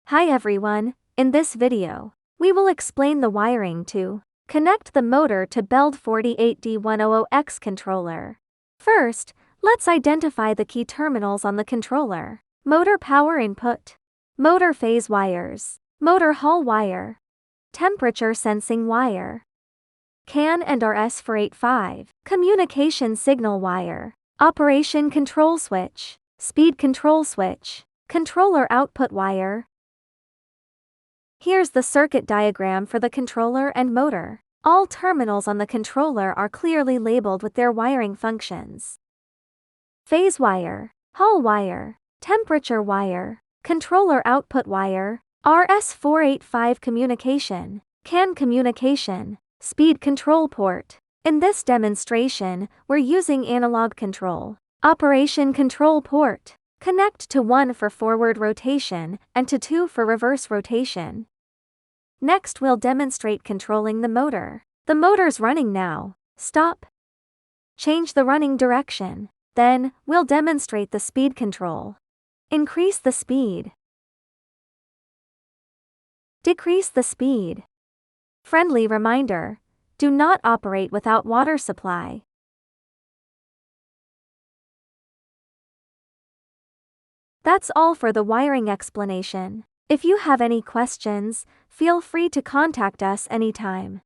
Hi everyone, in this video, we will explain the wiring to connect the motor to BLD48D100X controller. First, let's identify the key terminals on the controller. Motor power input, motor phase wires, motor hall wire, temperature sensing wire, CAN and RS485, communication signal wire, operation control switch, speed control switch, controller output wire. Here's the circuit diagram for the controller and motor. All terminals on the controller are clearly labeled with their wiring functions. Phase wire, hall wire, temperature wire, controller output wire, RS485 communication, CAN communication, speed control port. In this demonstration, we're using analog control. Operation control port. Connect to 1 for forward rotation and to 2 for reverse rotation. Next we'll demonstrate controlling the motor. The motor's running now. Stop. Change the running direction. Then, we'll demonstrate the speed control. Increase the speed. Decrease the speed. Friendly reminder: do not operate without water supply. That's all for the wiring explanation. If you have any questions, feel free to contact us anytime.